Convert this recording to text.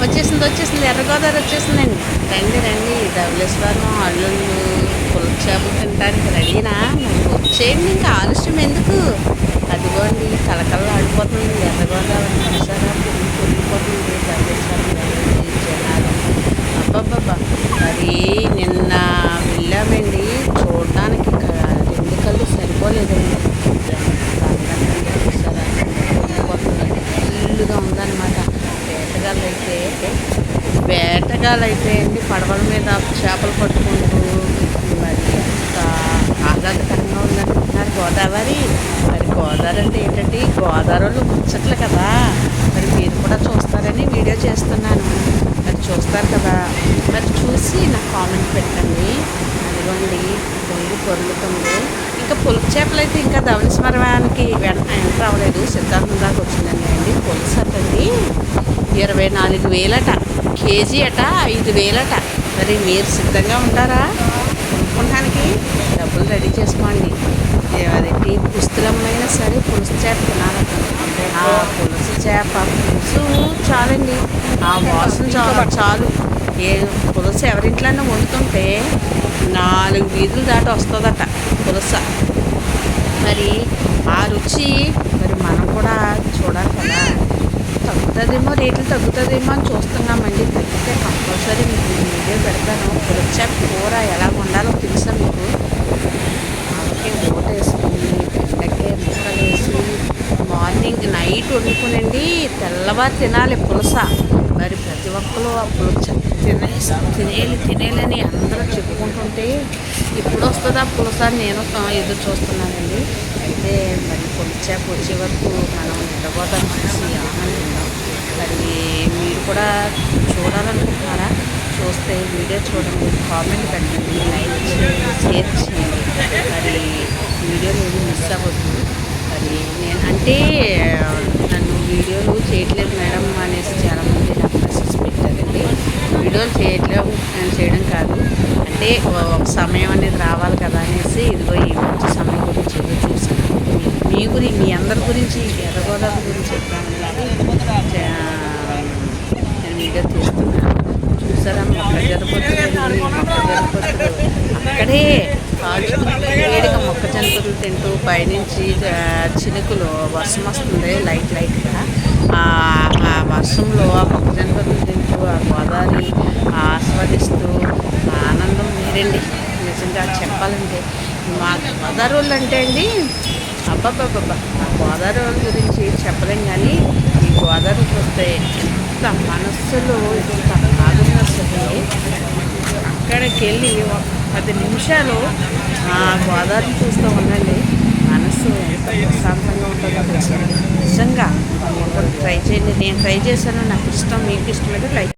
వచ్చేసింది ఎర్రగోదావరి వచ్చేసిందండి. రండి రండి, ధవళేశ్వరం అల్లుళ్ళు పులచేపలు తినడానికి రెడీనా? మరి వచ్చేయండి, ఇంకా ఆలస్యం ఎందుకు? అదిగోండి కలకల్లా ఆడిపోతుంది ఎర్రగోదావరి. చూసారా పొంగిపోతుంది ధవళేశ్వరం జనాలు. అబ్బబ్బబ్బా, మరి నిన్న వెళ్ళామండి చూడడానికి, రెండు కళ్ళు సరిపోలేదండి. చూసారా ఫుల్గా ఉందన్నమాట. వేటగాళ్ళు అయితే అండి పడవల మీద చేపలు పట్టుకుంటూ మరి ఎంత ఆహ్లాదకరంగా ఉందంటున్నారు గోదావరి. మరి గోదావరి అంటే ఏంటంటే గోదావరిలో ముచ్చట్లు కదా, మరి మీరు కూడా చూస్తారని వీడియో చేస్తున్నాను. మరి చూస్తారు కదా, మరి చూసి నాకు కామెంట్ పెట్టండి. అదిగోండి పొంగి పొరులుతుంది. ఇంకా పులుసు చేపలు అయితే ఇంకా ధవళేశ్వరానికి ఎంటర్ అవ్వలేదు, సిద్ధాంతం దాకా వచ్చిందండి. అండి పులుసు అటండి 24,000 కేజీ అట, 5,000. మరి మీరు సిద్ధంగా ఉంటారా కొనుక్కోడానికి? డబ్బులు రెడీ చేసుకోండి. అదేంటి పుస్తులమ్మైనా సరే పులుసు చేప తినాలట. ఆ పులుసు చేప పులుసు చాలండి, ఆ వాసన చాలు. ఏ పులుసు ఎవరింట్లోనే వండుతుంటే 4 వీధులు దాటి వస్తుందట పులుస. మరి ఆ రుచి మరి మనం కూడా చూడాలి కదా. తగ్గుతుందేమో, రేట్లు తగ్గుతుందేమో అని చూస్తున్నామండి. తగ్గితే కంపల్సరీ మీకు వీడియో పెడతాను. పులుసు చేప కూర ఎలా వండాలో తెలుసా మీకు? ఆవకాయ మూట వేసుకుని బెండకాయ ముక్కలు వేసి మార్నింగ్ నైట్ వండుకునండి, తెల్లవారు తినాలి పులస. మరి ప్రతి ఒక్కరు ఆ పులుసు తినేయాలని అందరూ చెప్పుకుంటుంటే ఇప్పుడు వస్తుంది ఆ పులస నేను ఎదురు చూస్తున్నానండి. అయితే మరి పులుసు చేప వచ్చే వరకు మనం నిద్రపోతాం చూసి ఆనందిద్దాం. మరి మీరు కూడా చూడాలనుకుంటున్నారా? చూస్తే వీడియో చూడండి, కామెంట్ పెట్టండి, లైక్ చేయండి, షేర్ చేయండి. మరి వీడియోలు ఏమి మిస్ అవ్వద్దు. మరి నేను అంటే నన్ను వీడియోలు చేయట్లేదు మేడం అనేసి చాలామంది నాకు మెసేజ్ పెట్టారండి. వీడియోలు చేయడం కాదు, అంటే ఒక సమయం అనేది రావాలి కదా అనేసి ఇదిగో ఈ మంచి సమయం గురించి ఏదో చూసాను. మీ అందరి గురించి ఎర్రగోదావరి గురించి చెప్తామనేసి నేను వీడియో తీస్తున్నాను. చూసారా మొక్క జరుపుతుంది, అక్కడే కాల్చుకుని వేడిగా మొక్కజొన్న పొద్దులు తింటూ పైనుంచి చినుకులు వర్షం వస్తుంది లైట్గా. ఆ వర్షంలో ఆ మొక్కజొన్న పొద్దులు తింటూ ఆ గోదావరి ఆస్వాదిస్తూ ఆనందం మీరండి. నిజంగా చెప్పాలంటే మా గోదావరి వాళ్ళు అంటే అండి అబ్బాబ్బాబ్బా, ఆ గోదావరి వాళ్ళ గురించి చెప్పలేం. కానీ ఈ గోదావరికి వస్తే ఎంత మనస్సులో ఇంత ఆనందం వస్తుంది. అక్కడికి వెళ్ళి 10 నిమిషాలు ఆ గోదావరిని చూస్తూ ఉండండి, మనసు ఎంత ప్రశాంతంగా ఉంటుందో తెలుసండి. నిజంగా మీరు ట్రై చేయండి. నేను ట్రై చేశాను, నాకు ఇష్టం, మీకు ఇష్టమైతే ట్రై